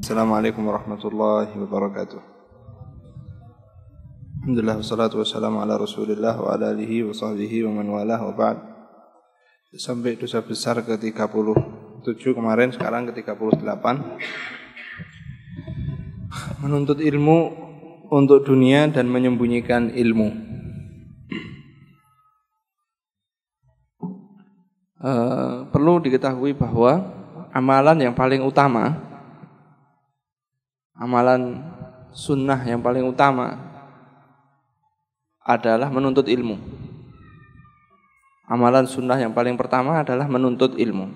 Assalamualaikum warahmatullahi wabarakatuh. Alhamdulillah wassalatu wassalamu ala Rasulillah wa ala alihi wa sahbihi wa man walah wa ba'd. Sampai dosa besar ke-37 kemarin, sekarang ke-38. Menuntut ilmu untuk dunia dan menyembunyikan ilmu. Perlu diketahui bahwa amalan yang paling utama, amalan sunnah yang paling utama adalah menuntut ilmu. Amalan sunnah yang paling pertama adalah menuntut ilmu.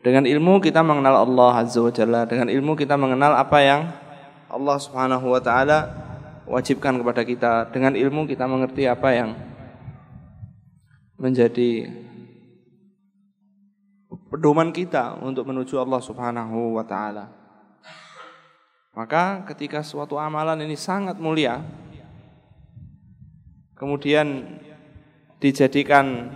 Dengan ilmu kita mengenal Allah Azza wa Jalla. Dengan ilmu kita mengenal apa yang Allah Subhanahu wa ta'ala wajibkan kepada kita. Dengan ilmu kita mengerti apa yang menjadi pedoman kita untuk menuju Allah Subhanahu wa ta'ala. Maka ketika suatu amalan ini sangat mulia, kemudian dijadikan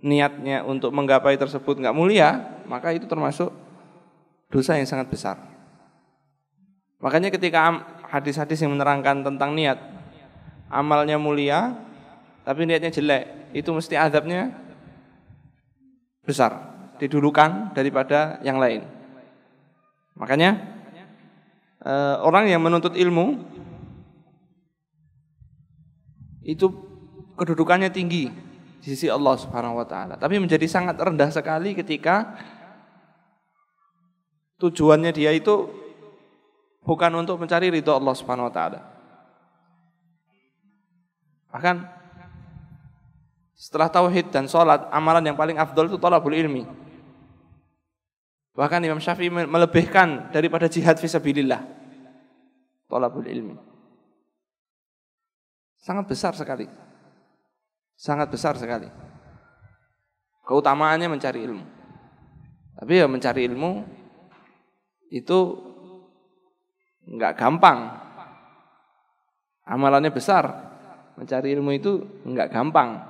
niatnya untuk menggapai tersebut enggak mulia, maka itu termasuk dosa yang sangat besar. Makanya ketika hadis-hadis yang menerangkan tentang niat, amalnya mulia tapi niatnya jelek, itu mesti azabnya besar, didulukan daripada yang lain. Makanya orang yang menuntut ilmu itu kedudukannya tinggi di sisi Allah Subhanahu wa ta'ala, tapi menjadi sangat rendah sekali ketika tujuannya dia itu bukan untuk mencari ridho Allah Subhanahu wa ta'ala. Bahkan setelah tauhid dan sholat, amalan yang paling afdal itu thalabul ilmi. Bahkan Imam Syafi'i melebihkan daripada jihad fisabilillah, thalabul ilmi. Sangat besar sekali. Sangat besar sekali keutamaannya mencari ilmu. Tapi ya mencari ilmu itu enggak gampang. Amalannya besar. Mencari ilmu itu enggak gampang.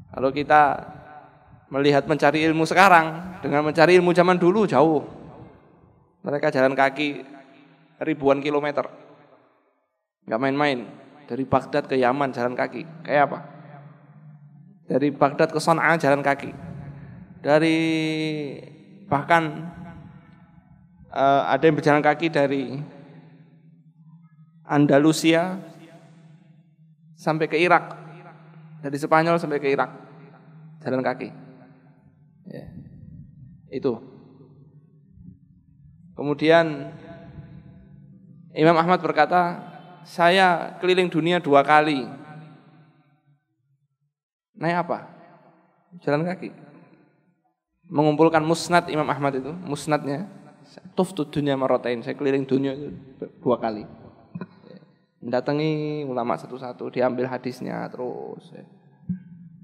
Kalau kita melihat mencari ilmu sekarang dengan mencari ilmu zaman dulu jauh. Mereka jalan kaki ribuan kilometer. Enggak main-main. Dari Baghdad ke Yaman jalan kaki. Kayak apa? Dari Baghdad ke Sana'a jalan kaki. Dari bahkan ada yang berjalan kaki dari Andalusia sampai ke Irak. Dari Spanyol sampai ke Irak jalan kaki. Ya. Itu. Kemudian Imam Ahmad berkata, saya keliling dunia 2 kali. Naik apa? Jalan kaki. Mengumpulkan musnad Imam Ahmad itu, musnadnya. Tuftud dunya maratain, saya keliling dunia itu 2 kali. Mendatangi ulama satu-satu, diambil hadisnya terus.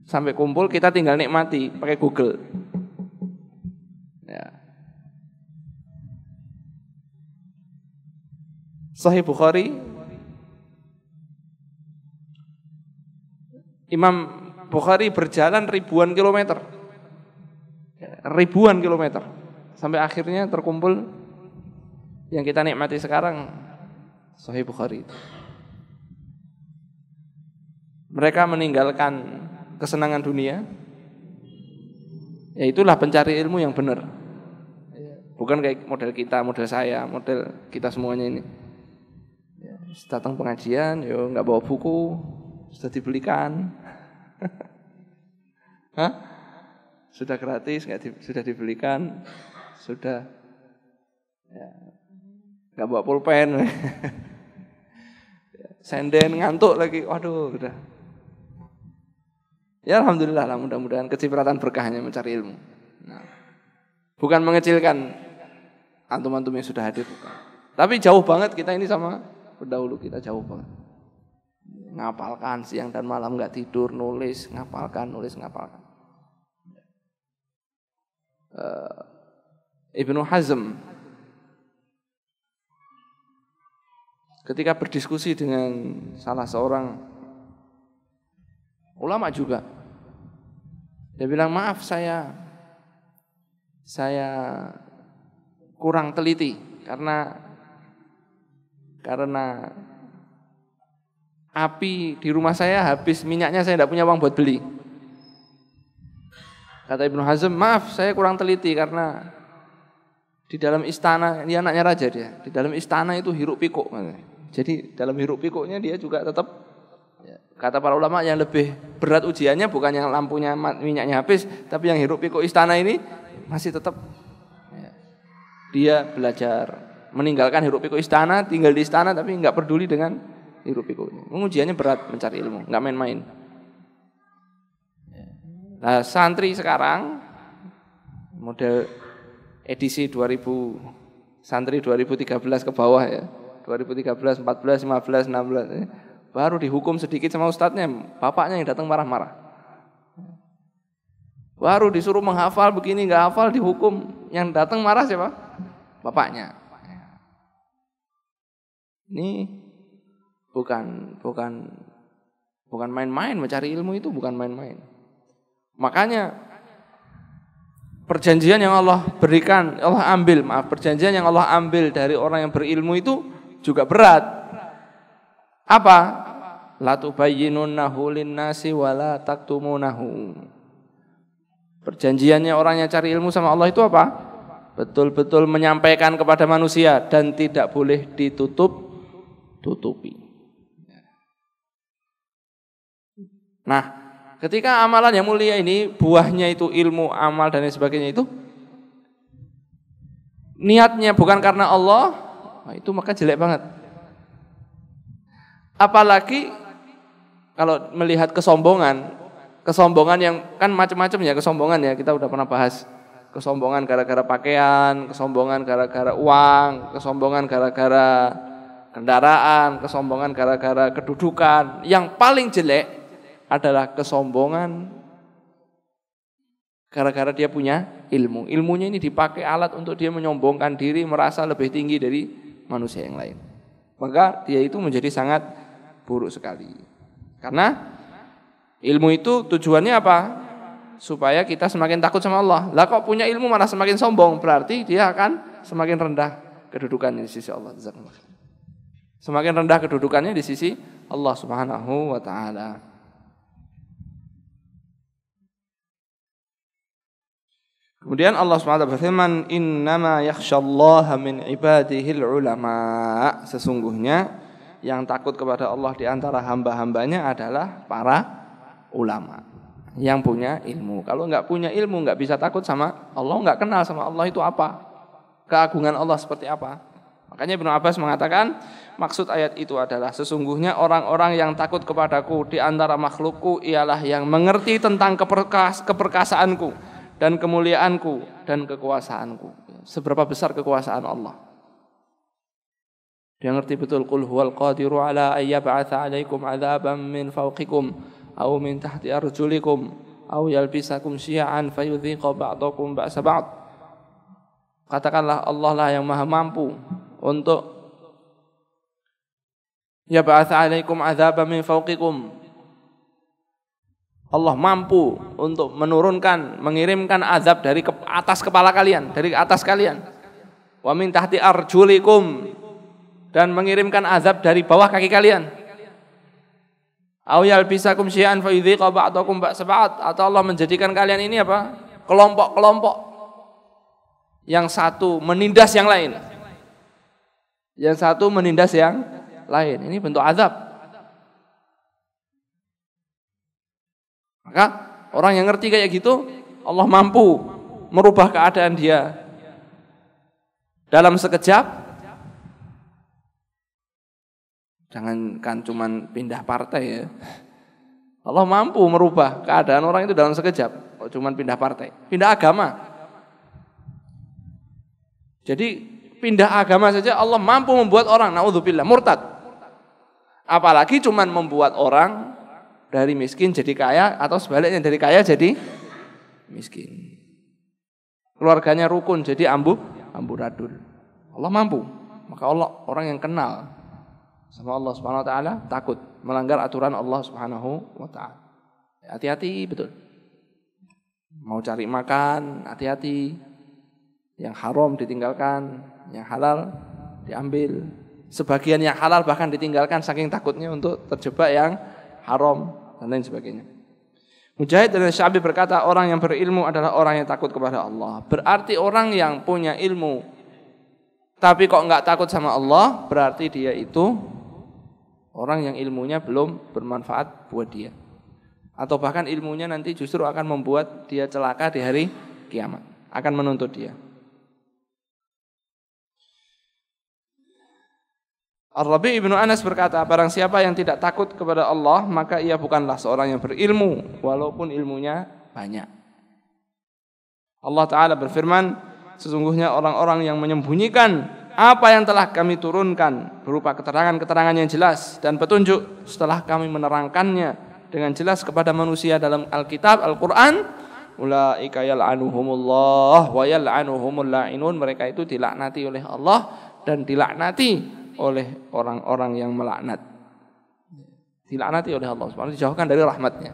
Sampai kumpul kita tinggal nikmati pakai Google. Ya. Sahih Bukhari, Imam Bukhari berjalan ribuan kilometer sampai akhirnya terkumpul yang kita nikmati sekarang, Sahih Bukhari. Mereka meninggalkan kesenangan dunia, ya itulah pencari ilmu yang benar. Bukan kayak model kita, model saya, model kita semuanya ini. Datang pengajian, yo nggak bawa buku, sudah dibelikan. Hah? Sudah gratis, sudah dibelikan, sudah ya, nggak bawa pulpen, senden ngantuk lagi, waduh, udah. Ya alhamdulillah lah, mudah-mudahan kecipratan berkahnya mencari ilmu. Nah, bukan mengecilkan antum-antum yang sudah hadir, tapi jauh banget kita ini sama pendahulu kita, jauh banget. Ngapalkan siang dan malam enggak tidur, nulis, ngapalkan. Ibnu Hazm ketika berdiskusi dengan salah seorang ulama juga, dia bilang, maaf saya kurang teliti karena api di rumah saya habis minyaknya, saya tidak punya uang buat beli. Kata Ibnu Hazm, maaf saya kurang teliti karena di dalam istana, dia anaknya raja dia, di dalam istana itu hiruk pikuk. Jadi dalam hiruk pikuknya dia juga tetap, kata para ulama yang lebih berat ujiannya bukan yang lampunya minyaknya habis, tapi yang hiruk pikuk istana ini masih tetap dia belajar meninggalkan hiruk pikuk istana, tinggal di istana tapi nggak peduli dengan hiruk pikuknya. Ujiannya berat mencari ilmu, nggak main-main. Nah, santri sekarang model edisi 2000 santri 2013 ke bawah ya. 2013, 14, 15, 16 baru dihukum sedikit sama ustadznya, bapaknya yang datang marah-marah. Baru disuruh menghafal begini enggak hafal dihukum, yang datang marah siapa? Bapaknya. Ini bukan main-main, mencari ilmu itu bukan main-main. Makanya perjanjian yang Allah berikan, perjanjian yang Allah ambil dari orang yang berilmu itu juga berat. Apa? La tubayyinunnahu lin-nasi wa la taktumunahu. Perjanjiannya orang yang cari ilmu sama Allah itu apa? Betul-betul menyampaikan kepada manusia dan tidak boleh ditutupi. Nah, ketika amalan yang mulia ini, buahnya itu ilmu, amal dan lain sebagainya itu, niatnya bukan karena Allah, itu maka jelek banget. Apalagi kalau melihat kesombongan yang kan macam-macam ya kesombongan ya, kita udah pernah bahas. Kesombongan gara-gara pakaian, kesombongan gara-gara uang, kesombongan gara-gara kendaraan, kesombongan gara-gara kedudukan. Yang paling jelek adalah kesombongan gara-gara dia punya ilmu. Ilmunya ini dipakai alat untuk dia menyombongkan diri, merasa lebih tinggi dari manusia yang lain. Maka dia itu menjadi sangat buruk sekali. Karena ilmu itu tujuannya apa? Supaya kita semakin takut sama Allah. Lah kok punya ilmu malah semakin sombong, berarti dia akan semakin rendah kedudukannya di sisi Allah. Semakin rendah kedudukannya di sisi Allah Subhanahu wa taala. Kemudian Allah SWT berfirman, innama yakhsyallaha min ibadihil ulama. Sesungguhnya yang takut kepada Allah di antara hamba-hambanya adalah para ulama yang punya ilmu. Kalau enggak punya ilmu, enggak bisa takut sama Allah, enggak kenal sama Allah itu apa, keagungan Allah seperti apa. Makanya Ibnu Abbas mengatakan, maksud ayat itu adalah sesungguhnya orang-orang yang takut kepadaku di antara makhlukku ialah yang mengerti tentang keperkasaanku dan kemuliaanku dan kekuasaanku. Seberapa besar kekuasaan Allah. Dia ngerti betul, qul huwal qadiru ala ayyab'atsa 'alaikum 'adzaban min fawqikum aw min tahti arjulikum aw yalbisakum syi'an fayudhiqa ba'dakum ba'sa ba'd. Katakanlah Allah lah yang maha mampu untuk yab'atsa 'alaikum 'adzaban min fawqikum. Allah mampu untuk mengirimkan azab dari atas kepala kalian, dari atas kalian. Wa min tahti arjulikum, dan mengirimkan azab dari bawah kaki kalian. Aw yalbisakum syai'an fa yudhiqa ba'dakum ba'sa ba'd, atau Allah menjadikan kalian ini apa? Kelompok-kelompok. Yang satu menindas yang lain. Yang satu menindas yang lain. Ini bentuk azab. Maka orang yang ngerti kayak gitu, Allah mampu merubah keadaan dia dalam sekejap. Jangankan cuman pindah partai ya. Allah mampu merubah keadaan orang itu dalam sekejap. Kok cuman pindah partai, pindah agama. Jadi pindah agama saja Allah mampu membuat orang naudzubillah murtad. Apalagi cuman membuat orang dari miskin jadi kaya, atau sebaliknya dari kaya jadi miskin. Keluarganya rukun jadi amburadul. Allah mampu. Maka Allah, orang yang kenal sama Allah Subhanahu wa taala, takut melanggar aturan Allah Subhanahu wa taala. Hati-hati betul. Mau cari makan, hati-hati. Yang haram ditinggalkan, yang halal diambil. Sebagian yang halal bahkan ditinggalkan saking takutnya untuk terjebak yang haram dan lain sebagainya. Mujahid dan Sya'bi berkata, orang yang berilmu adalah orang yang takut kepada Allah. Berarti orang yang punya ilmu tapi kok enggak takut sama Allah, berarti dia itu orang yang ilmunya belum bermanfaat buat dia. Atau bahkan ilmunya nanti justru akan membuat dia celaka di hari kiamat, akan menuntut dia. Ar-Rabi' ibnu Anas berkata, barang siapa yang tidak takut kepada Allah, maka ia bukanlah seorang yang berilmu, walaupun ilmunya banyak. Allah Ta'ala berfirman, sesungguhnya orang-orang yang menyembunyikan apa yang telah kami turunkan berupa keterangan-keterangan yang jelas dan petunjuk setelah kami menerangkannya dengan jelas kepada manusia dalam Alkitab, Al-Quran, ulaika yal'anuhumullah wa yal'anuhumul la'inun, mereka itu dilaknati oleh Allah dan dilaknati oleh orang-orang yang melaknat. Dilaknati oleh Allah Subhanahu wa ta'ala, dijauhkan dari rahmatnya.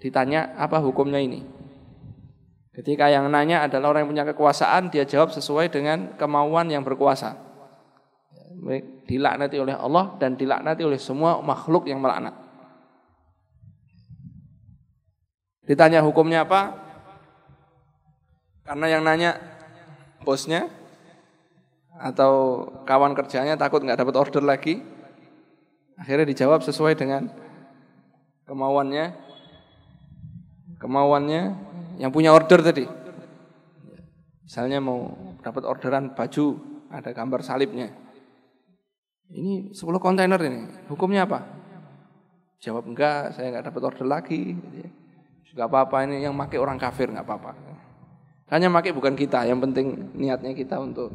Ditanya, apa hukumnya ini? Ketika yang nanya adalah orang yang punya kekuasaan, dia jawab sesuai dengan kemauan yang berkuasa. Dilaknati oleh Allah dan dilaknati oleh semua makhluk yang melaknat. Ditanya hukumnya apa? Karena yang nanya bosnya atau kawan kerjanya takut nggak dapat order lagi, akhirnya dijawab sesuai dengan kemauannya yang punya order tadi. Misalnya mau dapat orderan baju, ada gambar salibnya. Ini 10 kontainer ini, hukumnya apa? Jawab enggak, saya nggak dapat order lagi. Gak apa-apa, ini yang pakai orang kafir, gak apa-apa. Hanya pakai bukan kita, yang penting niatnya kita untuk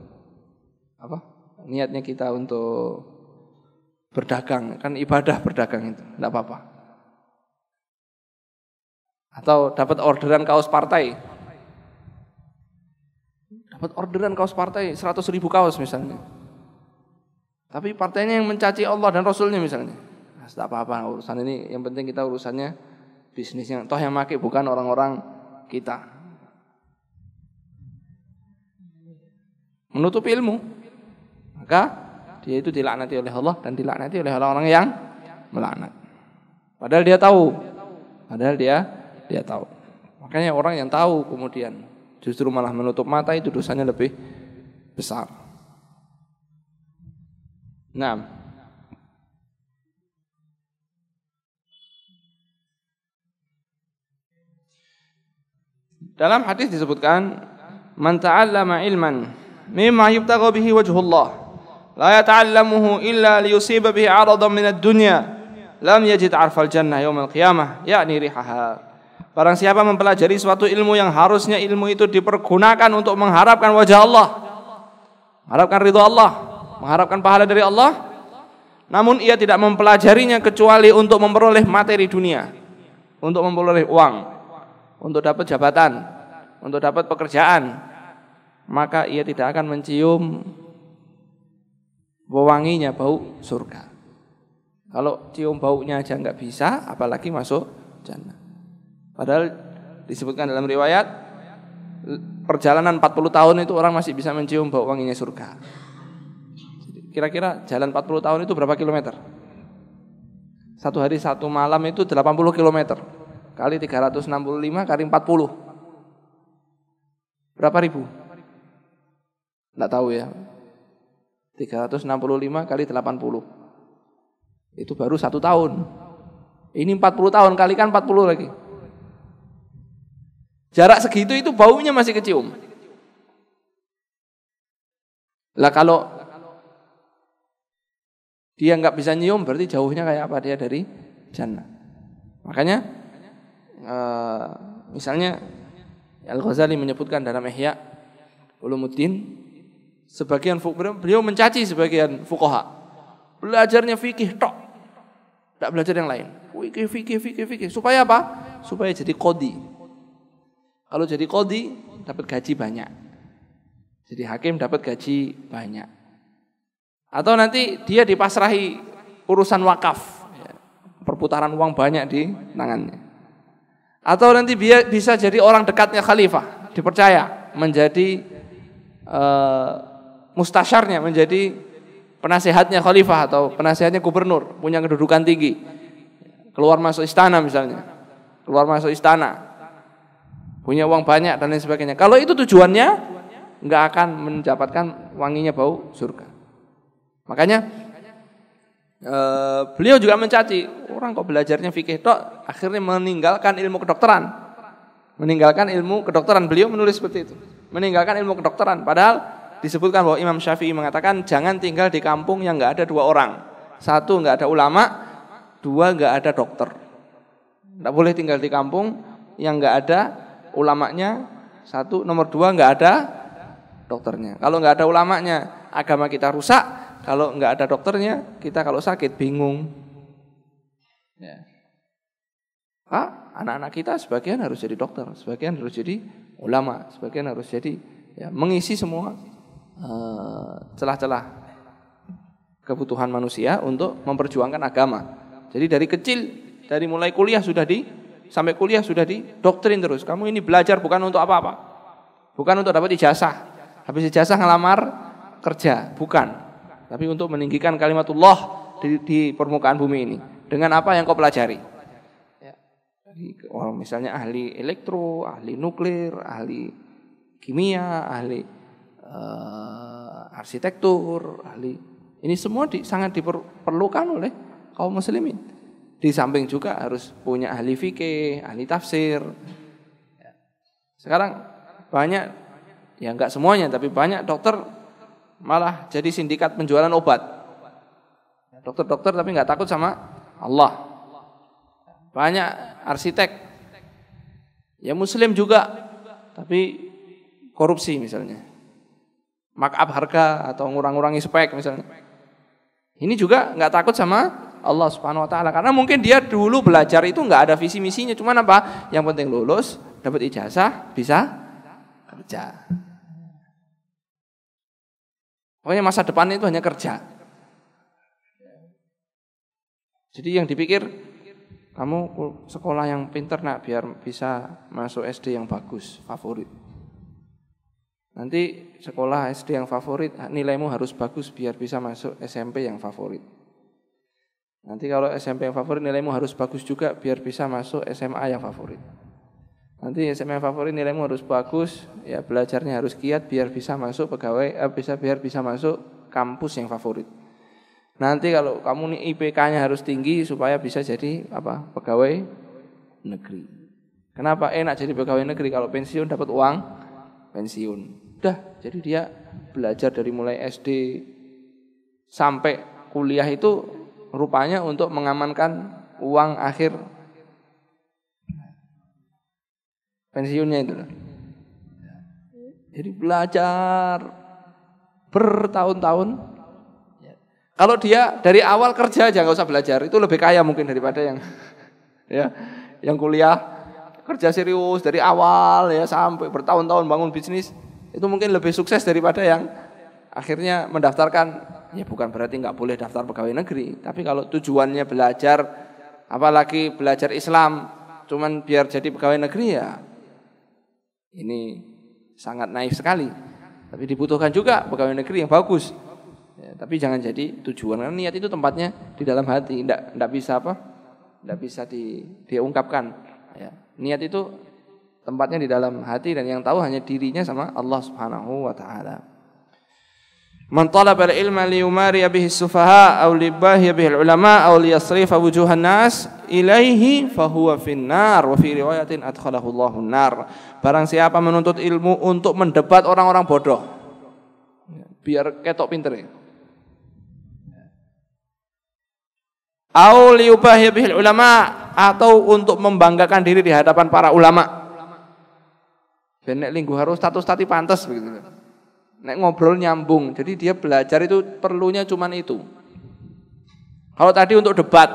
apa? Niatnya kita untuk berdagang, kan ibadah berdagang itu, gak apa-apa. Atau dapat orderan kaos partai. Dapat orderan kaos partai 100.000 kaos misalnya. Tapi partainya yang mencaci Allah dan Rasulnya misalnya. Nah, tidak apa-apa urusan ini, yang penting kita urusannya bisnisnya, toh yang pakai bukan orang-orang kita. Menutup ilmu, maka dia itu dilaknati oleh Allah dan dilaknati oleh orang-orang yang melaknat. Padahal dia tahu. Dia tahu. Makanya orang yang tahu kemudian justru malah menutup mata, itu dosanya lebih besar. Nah, dalam hadis disebutkan, man ta'allama ilman mimma yubtagha bihi wajhullah la yata'allamuhu illa liyusiba bihi 'aradan min ad-dunya lam yajid 'arfal jannah yaumil qiyamah yakni rihaha. Barang siapa mempelajari suatu ilmu yang harusnya ilmu itu dipergunakan untuk mengharapkan wajah Allah, mengharapkan ridha Allah, mengharapkan pahala dari Allah, namun ia tidak mempelajarinya kecuali untuk memperoleh materi dunia, untuk memperoleh uang, untuk dapat jabatan, untuk dapat pekerjaan, maka ia tidak akan mencium wewanginya bau surga. Kalau cium baunya aja nggak bisa, apalagi masuk jannah. Padahal disebutkan dalam riwayat, perjalanan 40 tahun itu orang masih bisa mencium bau wanginya surga. Kira-kira jalan 40 tahun itu berapa kilometer? Satu hari satu malam itu 80 kilometer. Kali 365 kali 40. Berapa ribu? Enggak tahu ya. 365 kali 80. Itu baru 1 tahun. Ini 40 tahun, kalikan 40 lagi. Jarak segitu itu baunya masih kecium. Lah kalau dia enggak bisa nyium, berarti jauhnya kayak apa dia dari jannah. Makanya misalnya Al-Ghazali menyebutkan dalam Ihya Ulumuddin, sebagian beliau mencaci sebagian fuqaha, belajarnya fikih tok, tidak belajar yang lain. Fikih. Supaya apa? Supaya jadi qadhi. Kalau jadi qadhi dapat gaji banyak. Jadi hakim dapat gaji banyak. Atau nanti dia dipasrahi urusan wakaf, perputaran uang banyak di tangannya. Atau nanti dia bisa jadi orang dekatnya khalifah, dipercaya menjadi mustasyarnya, menjadi penasehatnya khalifah atau penasehatnya gubernur, punya kedudukan tinggi. Keluar masuk istana misalnya. Keluar masuk istana. Punya uang banyak dan lain sebagainya. Kalau itu tujuannya, enggak akan mendapatkan wanginya bau surga. Makanya beliau juga mencaci orang kok belajarnya fikih tok, akhirnya meninggalkan ilmu kedokteran. Meninggalkan ilmu kedokteran, beliau menulis seperti itu. Meninggalkan ilmu kedokteran, padahal disebutkan bahwa Imam Syafi'i mengatakan jangan tinggal di kampung yang enggak ada 2 orang. 1, enggak ada ulama, 2, enggak ada dokter. Enggak boleh tinggal di kampung yang enggak ada ulamanya. 1, nomor 2, enggak ada dokternya. Kalau enggak ada ulamanya, agama kita rusak. Kalau enggak ada dokternya, kita kalau sakit bingung. Ya. Anak-anak kita sebagian harus jadi dokter, sebagian harus jadi ulama, sebagian harus jadi mengisi semua celah-celah kebutuhan manusia untuk memperjuangkan agama. Jadi dari kecil, dari mulai kuliah sampai kuliah sudah didoktrin terus. Kamu ini belajar bukan untuk apa-apa, bukan untuk dapat ijazah. Habis ijazah ngelamar kerja, bukan. Tapi untuk meninggikan kalimatullah di permukaan bumi ini. Dengan apa yang kau pelajari? Ya. Misalnya ahli elektro, ahli nuklir, ahli kimia, ahli arsitektur, ahli. Ini semua sangat diperlukan oleh kaum muslimin. Di samping juga harus punya ahli fikih, ahli tafsir. Ya. Sekarang banyak, ya enggak semuanya, tapi banyak dokter malah jadi sindikat penjualan obat. Dokter-dokter tapi nggak takut sama Allah. Banyak arsitek, ya muslim juga, tapi korupsi misalnya, markup harga atau ngurang-ngurangi spek misalnya. Ini juga nggak takut sama Allah Subhanahu Wa Taala, karena mungkin dia dulu belajar itu nggak ada visi misinya, cuman apa? Yang penting lulus, dapat ijazah, bisa kerja. Pokoknya masa depan itu hanya kerja. Jadi yang dipikir, kamu sekolah yang pintar nak biar bisa masuk SD yang bagus, favorit. Nanti sekolah SD yang favorit, nilaimu harus bagus biar bisa masuk SMP yang favorit. Nanti kalau SMP yang favorit, nilaimu harus bagus juga biar bisa masuk SMA yang favorit. Nanti SMA favorit nilaimu harus bagus, ya belajarnya harus giat biar bisa masuk pegawai, biar bisa masuk kampus yang favorit. Nanti kalau kamu nih IPK-nya harus tinggi supaya bisa jadi pegawai negeri. Kenapa enak jadi pegawai negeri? Kalau pensiun dapat uang pensiun. Udah, jadi dia belajar dari mulai SD sampai kuliah itu rupanya untuk mengamankan uang akhir pensiunnya itu. Jadi belajar bertahun-tahun. Kalau dia dari awal kerja aja nggak usah belajar, itu lebih kaya mungkin daripada yang kuliah kerja serius dari awal ya sampai bertahun-tahun bangun bisnis. Itu mungkin lebih sukses daripada yang akhirnya mendaftarkan. Ya bukan berarti nggak boleh daftar pegawai negeri, tapi kalau tujuannya belajar, apalagi belajar Islam, cuman biar jadi pegawai negeri ya. Ini sangat naif sekali. Tapi dibutuhkan juga pegawai negeri yang bagus. Ya, tapi jangan jadi tujuan. Karena niat itu tempatnya di dalam hati. Tidak bisa diungkapkan. Ya, niat itu tempatnya di dalam hati dan yang tahu hanya dirinya sama Allah Subhanahu wa taala. Man talaba al-ilma liyumari bihi as-sufaha aw libahi bihi al-ulama aw liyasrifa wujuhan nas ilaihi fahuwa finnar wa fi riwayatin adkhalahu Allahu an-nar. Barang siapa menuntut ilmu untuk mendebat orang-orang bodoh biar ketok pinter ya. Aw liyubahi bihi al-ulama, atau untuk membanggakan diri di hadapan para ulama. Ben nek lingguh harus status tati pantes begitu. Nek ngobrol nyambung. Jadi dia belajar itu perlunya cuman itu. Kalau tadi untuk debat,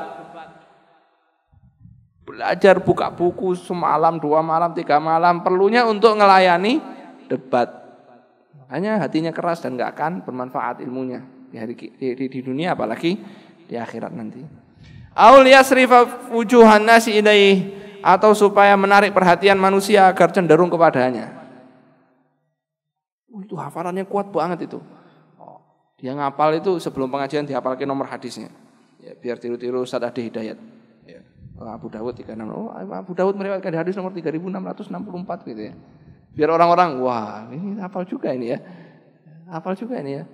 belajar buka buku semalam, 2 malam, 3 malam, perlunya untuk ngelayani debat. Makanya hatinya keras dan gak akan bermanfaat ilmunya di dunia apalagi di akhirat nanti. Aul yasrifa wujuhan nasi ilaih, atau supaya menarik perhatian manusia agar cenderung kepadanya. Itu hafalannya kuat banget itu. Dia ngapal itu sebelum pengajian dihafalkan nomor hadisnya. Ya, biar tiru-tiru Ustaz Adi Hidayat. Ya. Abu Dawud 36. Abu Dawud meriwayatkan hadis nomor 3664 gitu ya. Biar orang-orang, wah, ini hafal juga ini ya. Hafal juga ini ya.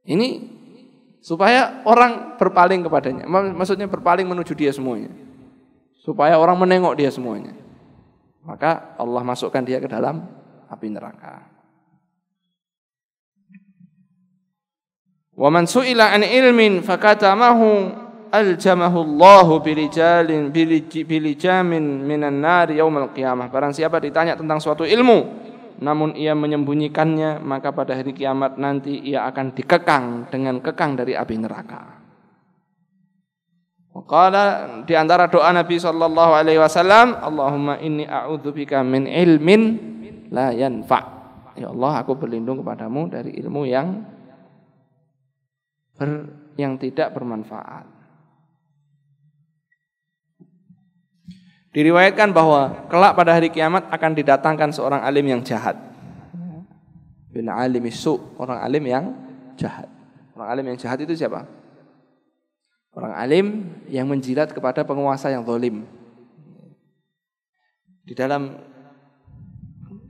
Ini supaya orang berpaling kepadanya. Maksudnya berpaling menuju dia semuanya. Supaya orang menengok dia semuanya. Maka Allah masukkan dia ke dalam api neraka. Wa man su'ila an ilmin fakatamahu aljamahu Allahu bilijamin minan nar yaumil qiyamah. Barang siapa ditanya tentang suatu ilmu namun ia menyembunyikannya, maka pada hari kiamat nanti ia akan dikekang dengan kekang dari api neraka. Qala di antara doa Nabi sallallahu alaihi wasallam, Allahumma inni a'udzubika min ilmin la yanfa'. Ya Allah, aku berlindung kepadamu dari ilmu yang tidak bermanfaat. Diriwayatkan bahwa kelak pada hari kiamat akan didatangkan seorang alim yang jahat. Bin alim su, orang alim yang jahat. Orang alim yang jahat itu siapa? Orang alim yang menjilat kepada penguasa yang zalim. Di dalam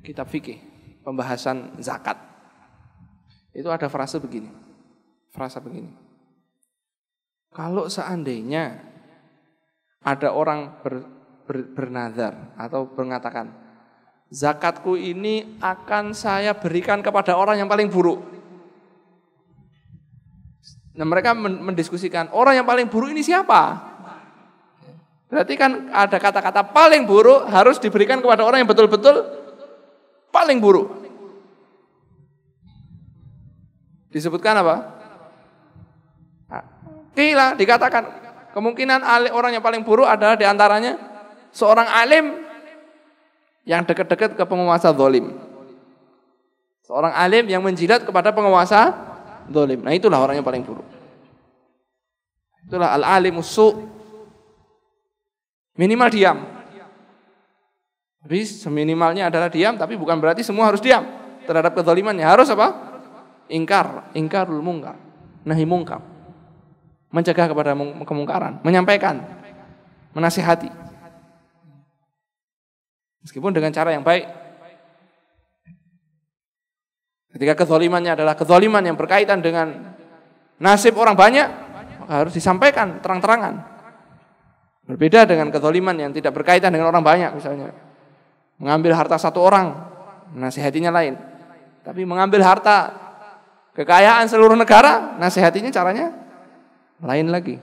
kitab fikih pembahasan zakat itu ada frasa begini. Kalau seandainya ada orang bernazar atau mengatakan zakatku ini akan saya berikan kepada orang yang paling buruk. Nah, mereka mendiskusikan orang yang paling buruk ini siapa? Berarti kan ada kata-kata paling buruk harus diberikan kepada orang yang betul-betul paling buruk. Disebutkan apa? Qila, dikatakan kemungkinan orang yang paling buruk adalah diantaranya seorang alim yang dekat-dekat ke penguasa zalim. Seorang alim yang menjilat kepada penguasa zalim. Nah, itulah orang yang paling buruk. Itulah al-alimus su'. Minimal diam. Tapi seminimalnya adalah diam, tapi bukan berarti semua harus diam terhadap kezalimannya. Harus apa? Ingkarul munkar. Nahi munkar. Mencegah kepada kemungkaran, menyampaikan, menasihati. Meskipun dengan cara yang baik. Ketika kezalimannya adalah kezaliman yang berkaitan dengan nasib orang banyak, maka harus disampaikan terang-terangan. Berbeda dengan kezaliman yang tidak berkaitan dengan orang banyak, misalnya mengambil harta satu orang, nasihatinya lain. Tapi mengambil harta kekayaan seluruh negara, nasihatinya caranya lain lagi.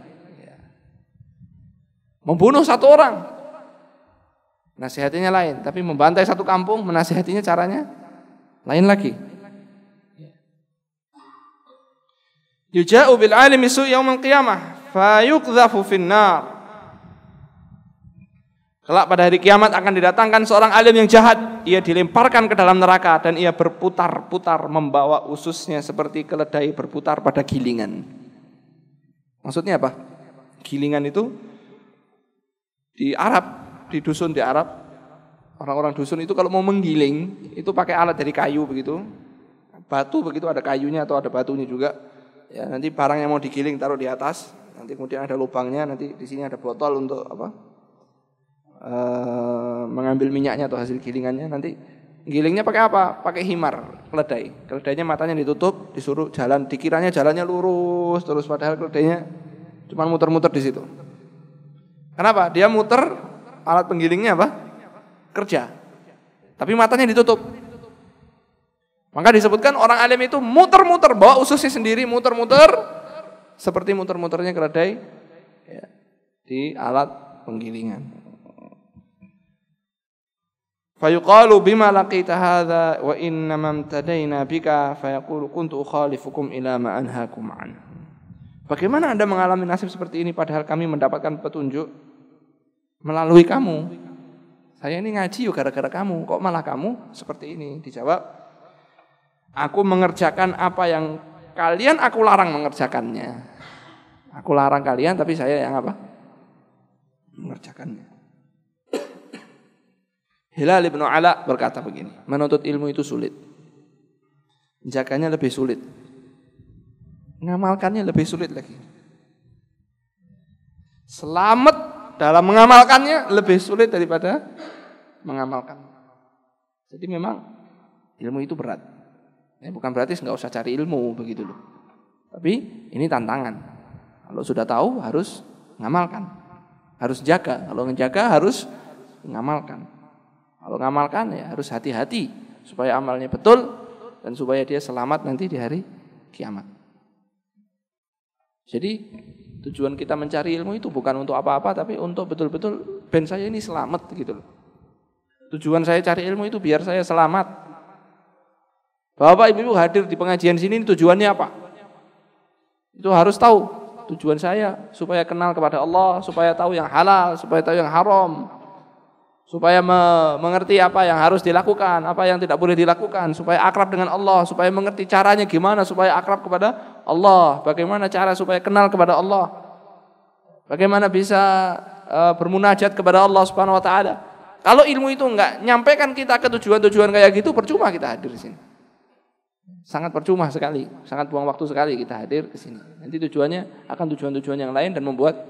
Membunuh satu orang, nasihatinya lain. Tapi membantai satu kampung, menasihatinya caranya lain lagi. Yuja'u bil alimi su' yaumil qiyamah fayuqdhafu finnar. Kelak pada hari kiamat akan didatangkan seorang alim yang jahat, ia dilemparkan ke dalam neraka dan ia berputar-putar membawa ususnya seperti keledai berputar pada gilingan. Maksudnya apa? Gilingan itu di Arab, di dusun di Arab, orang-orang dusun itu kalau mau menggiling itu pakai alat dari kayu begitu. Batu begitu, ada kayunya atau ada batunya juga. Ya, nanti barang yang mau digiling taruh di atas, nanti kemudian ada lubangnya, nanti di sini ada botol untuk apa? Mengambil minyaknya atau hasil gilingannya. Nanti gilingnya pakai apa? Pakai himar, keledai. Keledainya matanya ditutup, disuruh jalan, dikiranya jalannya lurus terus, padahal keledainya cuma muter-muter di situ. Kenapa? Dia muter, alat penggilingnya apa? Kerja. Tapi matanya ditutup. Maka disebutkan orang alim itu muter-muter, bawa ususnya sendiri, muter-muter seperti muter-muternya keledai ya, di alat penggilingan. Fayuqalu bima laqita hadza wa inna mamtadaina bika fayaqulu kuntu ukhalifukum ila ma anhaakum an. Bagaimana Anda mengalami nasib seperti ini padahal kami mendapatkan petunjuk melalui kamu? Saya ini ngaji yuk gara-gara kamu, kok malah kamu seperti ini? Dijawab, aku mengerjakan apa yang kalian aku larang mengerjakannya. Aku larang kalian tapi saya yang apa? Mengerjakannya. Hilal bin Ala berkata begini, menuntut ilmu itu sulit. Menjaganya lebih sulit. Mengamalkannya lebih sulit lagi. Selamat dalam mengamalkannya lebih sulit daripada mengamalkan. Jadi memang ilmu itu berat. Bukan berarti nggak usah cari ilmu begitu loh. Tapi ini tantangan. Kalau sudah tahu harus mengamalkan, harus jaga. Kalau menjaga harus mengamalkan. Kalau mengamalkan ya harus hati-hati supaya amalnya betul dan supaya dia selamat nanti di hari kiamat. Jadi tujuan kita mencari ilmu itu bukan untuk apa-apa, tapi untuk betul-betul ben saya ini selamat gitu loh. Tujuan saya cari ilmu itu biar saya selamat. Bapak Ibu hadir di pengajian sini tujuannya apa? Itu harus tahu. Tujuan saya supaya kenal kepada Allah, supaya tahu yang halal, supaya tahu yang haram, supaya mengerti apa yang harus dilakukan, apa yang tidak boleh dilakukan, supaya akrab dengan Allah, supaya mengerti caranya gimana supaya akrab kepada Allah, bagaimana cara supaya kenal kepada Allah, bagaimana bisa bermunajat kepada Allah Subhanahu wa taala. Kalau ilmu itu enggak nyampaikan kita ke tujuan-tujuan kayak gitu, percuma kita hadir di sini. Sangat percuma sekali, sangat buang waktu sekali kita hadir ke sini. Nanti tujuannya akan tujuan-tujuan yang lain dan membuat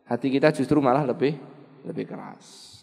hati kita justru malah lebih keras.